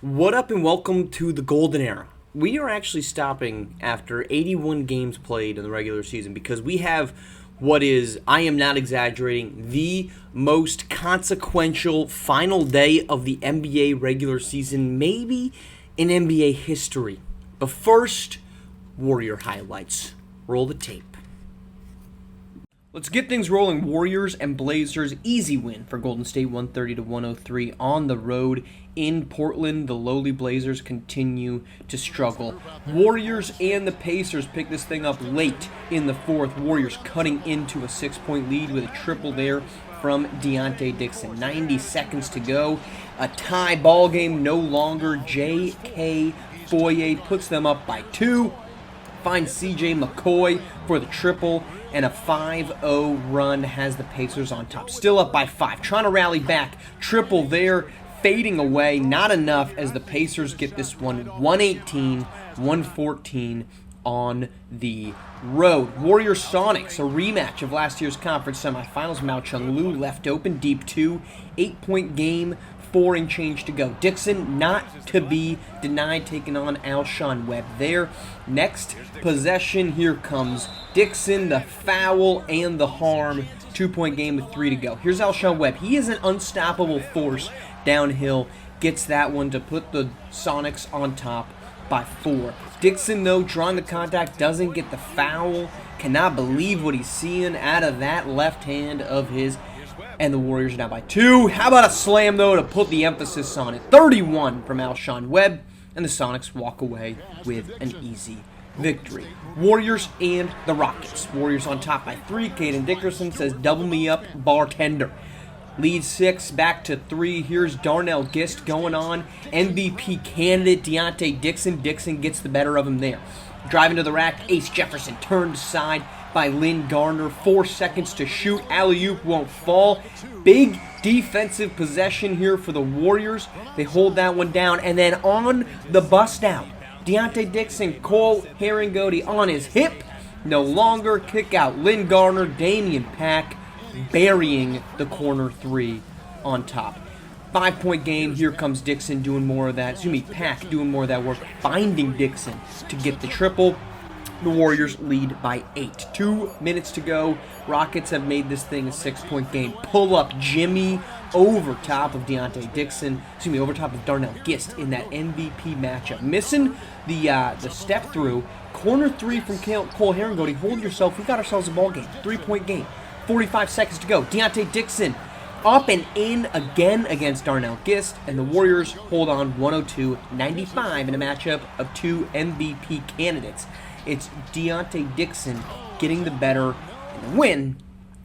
What up and welcome to the Golden Era. We are actually stopping after 81 games played in the regular season because we have what is, I am not exaggerating, the most consequential final day of the NBA regular season, maybe in NBA history. But first, Warrior highlights. Roll the tape. Let's get things rolling. Warriors and Blazers, easy win for Golden State, 130-103 on the road in Portland. The lowly Blazers continue to struggle. Warriors and the Pacers pick this thing up late in the fourth. Warriors cutting into a 6-point lead with a triple there from Deonte Dixon. 90 seconds to go. A tie ball game no longer. J.K. Foye puts them up by 2. Finds C.J. McCoy for the triple, and a 5-0 run has the Pacers on top. Still up by 5, trying to rally back. Triple there, fading away. Not enough as the Pacers get this one 118-114 on the road. Warriors Sonics, a rematch of last year's conference semifinals. Mao Chung-Lu left open, deep 2, 8-point game. 4 and change to go. Dixon not to be denied, taking on Alshon Webb there. Next possession, here comes Dixon, the foul and the harm. 2-point game with 3 to go. Here's Alshon Webb. He is an unstoppable force downhill. Gets that one to put the Sonics on top by 4. Dixon, though, drawing the contact, doesn't get the foul. Cannot believe what he's seeing out of that left hand of his. And the Warriors are down by 2. How about a slam, though, to put the emphasis on it? 31 from Alshon Webb, and the Sonics walk away with an easy victory. Warriors and the Rockets. Warriors on top by 3. Caden Dickerson says, double me up, bartender. Lead 6, back to 3. Here's Darnell Gist going on. MVP candidate Deonte Dixon. Dixon gets the better of him there. Driving to the rack, Ace Jefferson turned aside by Lynn Garner. 4 seconds to shoot. Alley-oop won't fall. Big defensive possession here for the Warriors. They hold that one down. And then on the bust out, Deonte Dixon, Cole Herringody on his hip. No longer. Kick out. Lynn Garner, Damian Pack burying the corner 3 on top. 5-point game. Here comes Dixon doing more of that. Pack doing more of that work. Finding Dixon to get the triple. The Warriors lead by 8. 2 minutes to go. Rockets have made this thing a 6-point game. Pull up Jimmy over top of Deonte Dixon. Over top of Darnell Gist in that MVP matchup. Missing the step through. Corner 3 from Cole Herringody. Hold yourself. We got ourselves a ball game. 3-point game. 45 seconds to go. Deonte Dixon up and in again against Darnell Gist, and the Warriors hold on 102-95 in a matchup of 2 MVP candidates. It's Deonte Dixon getting the better in the win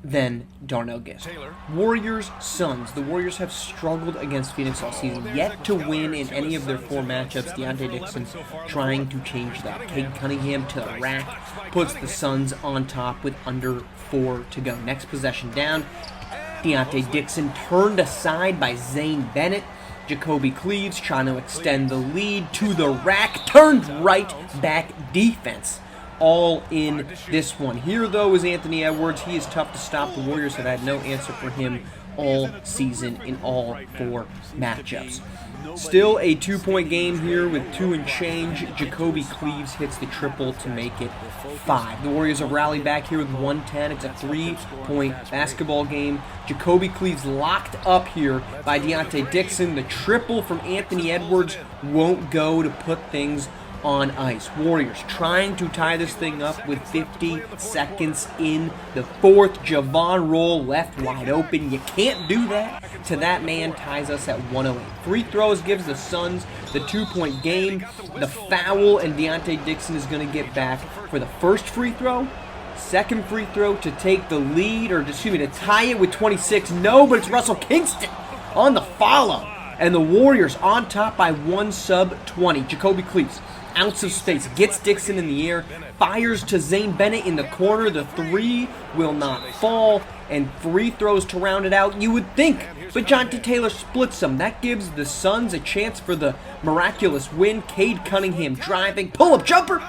than Darnell Gist. Warriors Suns. The Warriors have struggled against Phoenix all season, yet to win in any of their 4 matchups. Deonte Dixon trying to change that. Cade Cunningham to the rack puts the Suns on top with under 4 to go. Next possession down. Deonte Dixon turned aside by Zane Bennett. Jacoby Cleaves trying to extend the lead to the rack. Turned right back defense. All in this one. Here, though, is Anthony Edwards. He is tough to stop. The Warriors have had no answer for him all season in all 4 matchups. Still a 2-point game here with 2 and change. Jacoby Cleaves hits the triple to make it 5. The Warriors have rallied back here with 110. It's a 3-point basketball game. Jacoby Cleaves locked up here by Deonte Dixon. The triple from Anthony Edwards won't go to put things on ice. Warriors trying to tie this thing up with 50 seconds in the 4th. Javon Roll left wide open. You can't do that to that man. Ties us at 108. Free throws gives the Suns the 2-point game. The foul, and Deonte Dixon is going to get back for the first free throw. Second free throw to take the lead, or to tie it with 26. No, but it's Russell Kingston on the follow. And the Warriors on top by 1 sub-20. Jacoby Cleaves, ounce of space, gets Dixon in the air, fires to Zane Bennett in the corner. The 3 will not fall, and free throws to round it out. You would think, but Jonte Taylor splits them. That gives the Suns a chance for the miraculous win. Cade Cunningham driving, pull-up jumper,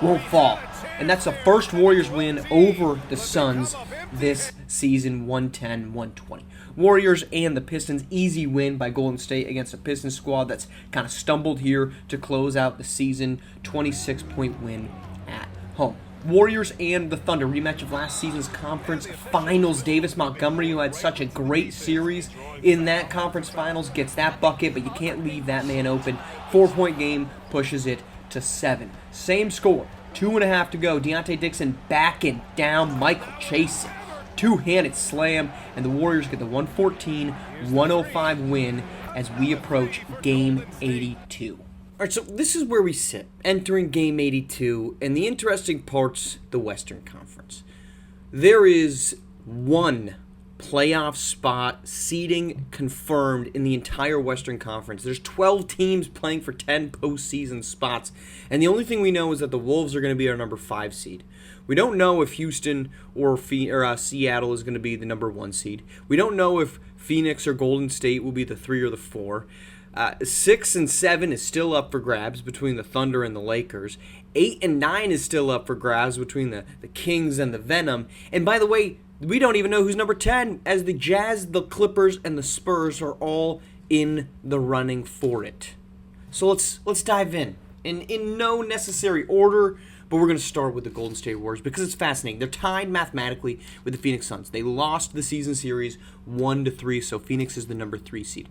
won't fall. And that's the first Warriors win over the Suns this season, 110-120. Warriors and the Pistons, easy win by Golden State against a Pistons squad that's kind of stumbled here to close out the season, 26-point win at home. Warriors and the Thunder, rematch of last season's conference finals. Davis Montgomery, who had such a great series in that conference finals, gets that bucket, but you can't leave that man open. 4-point game pushes it to 7. Same score, 2.5 to go. Deontay Dixon backing down Michael Chasen. Two-handed slam, and the Warriors get the 114-105 win as we approach Game 82. All right, so this is where we sit, entering Game 82, and the interesting part's the Western Conference. There is one playoff spot seeding confirmed in the entire Western Conference. There's 12 teams playing for 10 postseason spots, and the only thing we know is that the Wolves are going to be our number 5 seed. We don't know if Houston or Seattle is going to be the number 1 seed. We don't know if Phoenix or Golden State will be the 3 or the 4. 6 and 7 is still up for grabs between the Thunder and the Lakers. 8 and 9 is still up for grabs between the Kings and the Venom. And by the way, we don't even know who's number 10, as the Jazz, the Clippers, and the Spurs are all in the running for it. So let's dive in no necessary order, but we're going to start with the Golden State Warriors because it's fascinating. They're tied mathematically with the Phoenix Suns. They lost the season series 1-3, so Phoenix is the number 3 seed.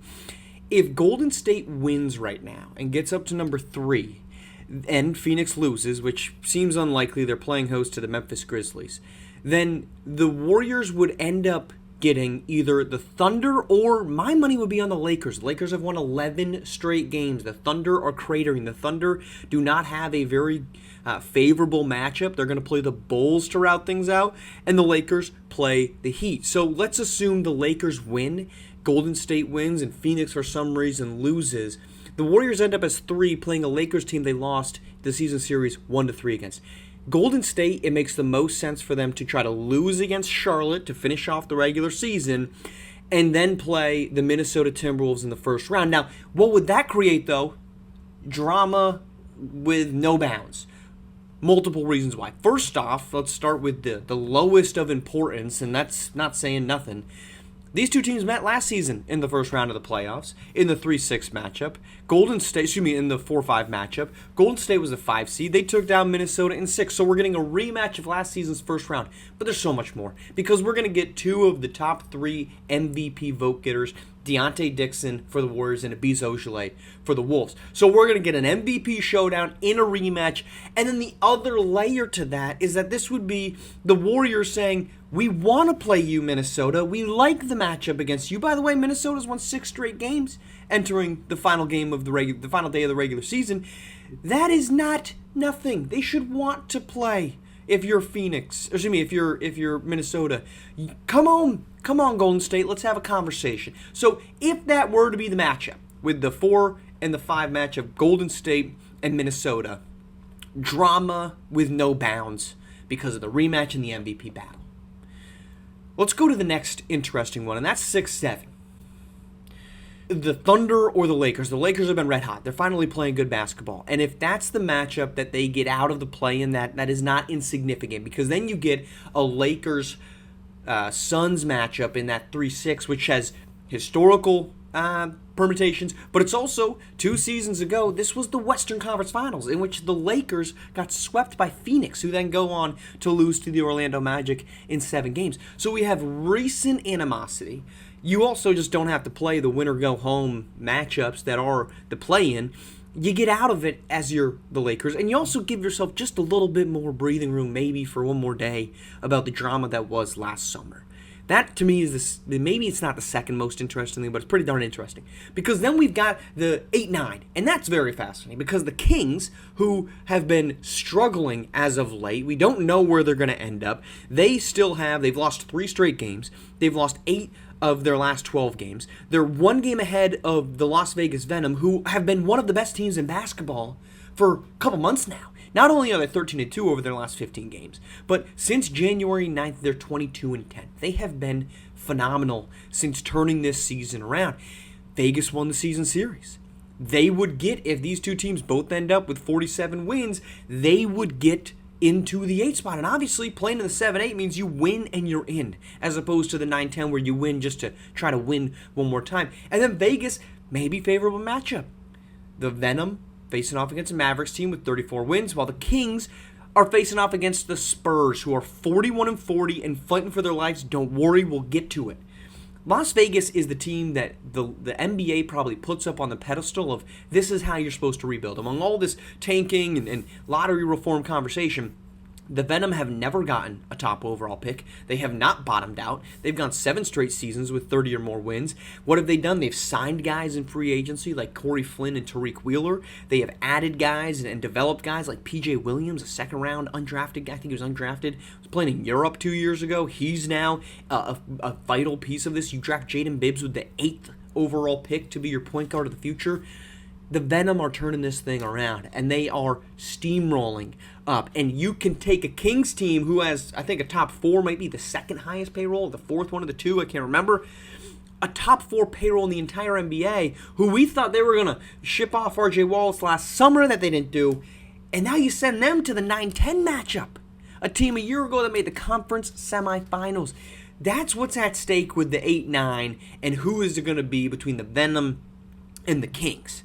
If Golden State wins right now and gets up to number 3, and Phoenix loses, which seems unlikely, they're playing host to the Memphis Grizzlies, then the Warriors would end up getting either the Thunder, or my money would be on the Lakers. The Lakers have won 11 straight games. The Thunder are cratering. The Thunder do not have a very favorable matchup. They're going to play the Bulls to route things out, and the Lakers play the Heat. So let's assume the Lakers win, Golden State wins, and Phoenix for some reason loses. The Warriors end up as 3, playing a Lakers team they lost the season series 1-3 against. Golden State, it makes the most sense for them to try to lose against Charlotte to finish off the regular season and then play the Minnesota Timberwolves in the first round. Now, what would that create, though? Drama with no bounds. Multiple reasons why. First off, let's start with the lowest of importance, and that's not saying nothing. These two teams met last season in the first round of the playoffs in the 3-6 matchup. In the 4-5 matchup. Golden State was the 5 seed. They took down Minnesota in 6. So we're getting a rematch of last season's first round. But there's so much more because we're going to get 2 of the top 3 MVP vote getters, Deontay Dixon for the Warriors and Abiz Ojale for the Wolves. So we're going to get an MVP showdown in a rematch. And then the other layer to that is that this would be the Warriors saying, we want to play you, Minnesota. We like the matchup against you. By the way, Minnesota's won 6 straight games entering the final game of the final day of the regular season. That is not nothing. They should want to play. If you're if you're Minnesota, come on, Golden State. Let's have a conversation. So if that were to be the matchup with the 4 and the 5 matchup, Golden State and Minnesota, drama with no bounds because of the rematch and the MVP battle. Let's go to the next interesting one, and that's 6-7. The Thunder or the Lakers. The Lakers have been red hot. They're finally playing good basketball. And if that's the matchup that they get out of the play-in, that is not insignificant, because then you get a Lakers-Suns matchup in that 3-6, which has historical permutations, but it's also 2 seasons ago, this was the Western Conference Finals, in which the Lakers got swept by Phoenix, who then go on to lose to the Orlando Magic in 7 games. So we have recent animosity. You also just don't have to play the winner-go-home matchups that are the play-in. You get out of it as you're the Lakers, and you also give yourself just a little bit more breathing room, maybe for one more day, about the drama that was last summer. That, to me, is maybe it's not the second most interesting thing, but it's pretty darn interesting. Because then we've got the 8-9, and that's very fascinating, because the Kings, who have been struggling as of late, we don't know where they're going to end up. They've lost 3 straight games. They've lost 8 of their last 12 games. They're 1 game ahead of the Las Vegas Venom, who have been one of the best teams in basketball for a couple months now. Not only are they 13-2 over their last 15 games, but since January 9th, they're 22-10. They have been phenomenal since turning this season around. Vegas won the season series. They would get, if these two teams both end up with 47 wins, they would get into the 8 spot. And obviously, playing in the 7-8 means you win and you're in, as opposed to the 9-10 where you win just to try to win one more time. And then Vegas, maybe favorable matchup. The Venom facing off against the Mavericks team with 34 wins, while the Kings are facing off against the Spurs, who are 41-40 and fighting for their lives. Don't worry, we'll get to it. Las Vegas is the team that the NBA probably puts up on the pedestal of this is how you're supposed to rebuild. Among all this tanking and lottery reform conversation, the Venom have never gotten a top overall pick. They have not bottomed out. They've gone 7 straight seasons with 30 or more wins. What have they done? They've signed guys in free agency like Corey Flynn and Tariq Wheeler. They have added guys and developed guys like P.J. Williams, a second-round undrafted guy. I think he was undrafted. He was playing in Europe 2 years ago. He's now a vital piece of this. You draft Jaden Bibbs with the 8th overall pick to be your point guard of the future. The Venom are turning this thing around, and they are steamrolling up. And you can take a Kings team who has, I think, a top 4, might be the second highest payroll, the 4th one of the 2, I can't remember. A top 4 payroll in the entire NBA, who we thought they were going to ship off R.J. Wallace last summer that they didn't do. And now you send them to the 9-10 matchup. A team a year ago that made the conference semifinals. That's what's at stake with the 8-9, and who is it going to be between the Venom and the Kings.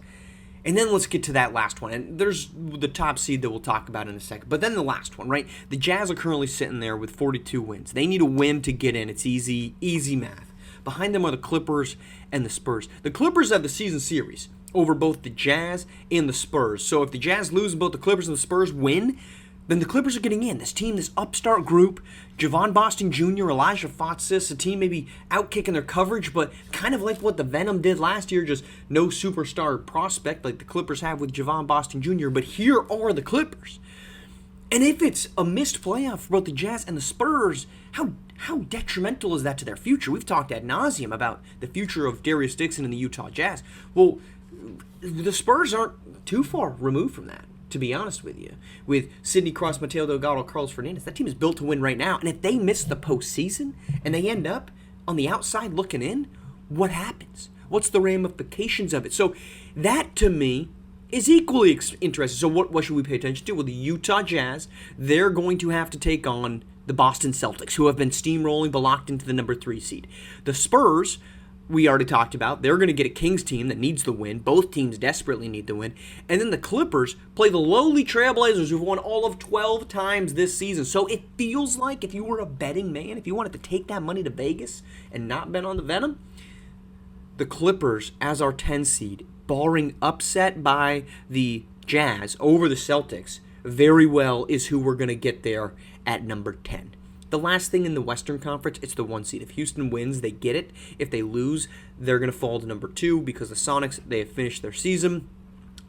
And then let's get to that last one. And there's the top seed that we'll talk about in a second. But then the last one, right? The Jazz are currently sitting there with 42 wins. They need a win to get in. It's easy math. Behind them are the Clippers and the Spurs. The Clippers have the season series over both the Jazz and the Spurs. So if the Jazz lose, both the Clippers and the Spurs win, then the Clippers are getting in. This team, this upstart group, Javon Boston Jr., Elijah Foxis, a team maybe outkicking their coverage, but kind of like what the Venom did last year, just no superstar prospect like the Clippers have with Javon Boston Jr., but here are the Clippers. And if it's a missed playoff for both the Jazz and the Spurs, how detrimental is that to their future? We've talked ad nauseum about the future of Darius Dixon and the Utah Jazz. Well, the Spurs aren't too far removed from that, to be honest with you. With Sidney Cross, Mateo Delgado, Carlos Fernandez, that team is built to win right now. And if they miss the postseason and they end up on the outside looking in, what happens? What's the ramifications of it? So that, to me, is equally interesting. So what should we pay attention to? Well, the Utah Jazz, they're going to have to take on the Boston Celtics, who have been steamrolling but locked into the number 3 seed. The Spurs, we already talked about, they're going to get a Kings team that needs the win. Both teams desperately need the win. And then the Clippers play the lowly Trailblazers, who've won all of 12 times this season. So it feels like if you were a betting man, if you wanted to take that money to Vegas and not bet on the Venom, the Clippers as our 10 seed, barring upset by the Jazz over the Celtics, very well is who we're going to get there at number 10. The last thing in the Western Conference, it's the 1 seed. If Houston wins, they get it. If they lose, they're going to fall to number 2 because the Sonics, they have finished their season.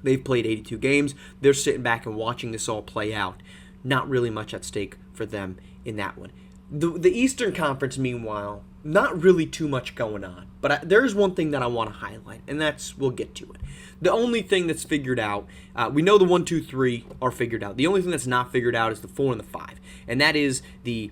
They've played 82 games. They're sitting back and watching this all play out. Not really much at stake for them in that one. The Eastern Conference, meanwhile, not really too much going on. But there's one thing that I want to highlight, and we'll get to it. The only thing that's figured out, we know the 1, 2, 3 are figured out. The only thing that's not figured out is the 4 and the 5. And that is the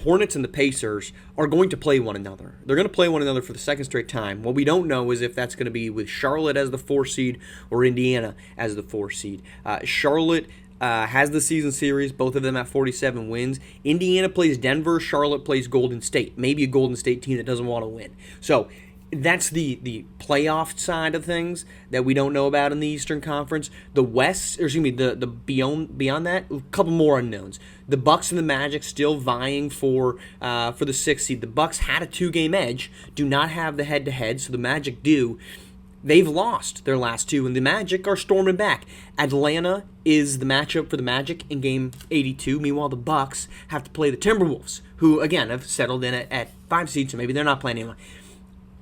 Hornets and the Pacers are going to play one another. They're going to play one another for the second straight time. What we don't know is if that's going to be with Charlotte as the 4 seed or Indiana as the 4 seed. Charlotte has the season series, both of them at 47 wins. Indiana plays Denver, Charlotte plays Golden State. Maybe a Golden State team that doesn't want to win. So that's the playoff side of things that we don't know about in the Eastern Conference. The West, or excuse me, the beyond that, a couple more unknowns. The Bucks and the Magic still vying for the 6th seed. The Bucks had a 2-game edge, do not have the head-to-head, so the Magic do. They've lost their last 2, and the Magic are storming back. Atlanta is the matchup for the Magic in Game 82. Meanwhile, the Bucks have to play the Timberwolves, who, again, have settled in at 5 seed, so maybe they're not playing anymore.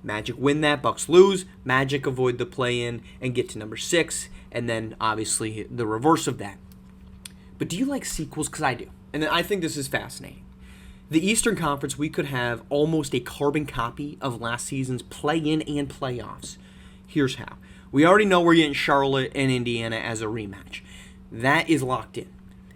Magic win that, Bucks lose, Magic avoid the play-in and get to number 6, and then, obviously, the reverse of that. But do you like sequels? Because I do, and I think this is fascinating. The Eastern Conference, we could have almost a carbon copy of last season's play-in and playoffs. Here's how. We already know we're getting Charlotte and Indiana as a rematch. That is locked in.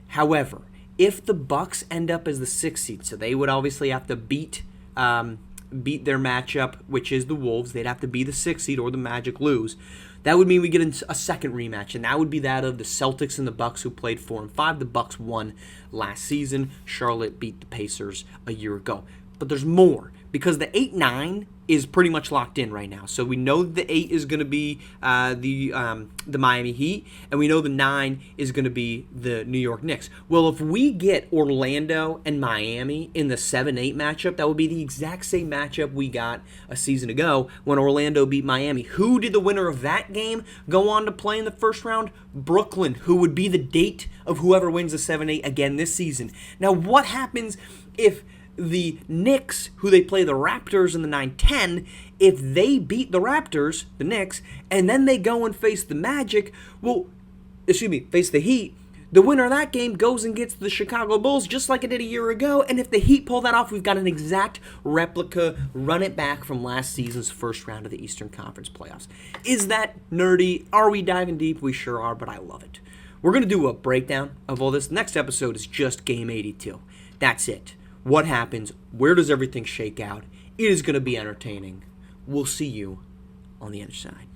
However, if the Bucks end up as the 6th seed, so they would obviously have to beat their matchup, which is the Wolves. They'd have to be the 6th seed or the Magic lose. That would mean we get a second rematch, and that would be that of the Celtics and the Bucks, who played 4 and 5. The Bucks won last season. Charlotte beat the Pacers a year ago. But there's more, because the 8-9 is pretty much locked in right now. So we know the 8 is going to be the Miami Heat, and we know the 9 is going to be the New York Knicks. Well, if we get Orlando and Miami in the 7-8 matchup, that would be the exact same matchup we got a season ago when Orlando beat Miami. Who did the winner of that game go on to play in the first round? Brooklyn, who would be the date of whoever wins the 7-8 again this season. Now, what happens if the Knicks, who they play the Raptors in the 9-10, if they beat the Raptors, the Knicks, and then they go and face the Magic, face the Heat, the winner of that game goes and gets the Chicago Bulls just like it did a year ago, and if the Heat pull that off, we've got an exact replica, run it back from last season's first round of the Eastern Conference playoffs. Is that nerdy? Are we diving deep? We sure are, but I love it. We're going to do a breakdown of all this. Next episode is just Game 82. That's it. What happens? Where does everything shake out? It is going to be entertaining. We'll see you on the other side.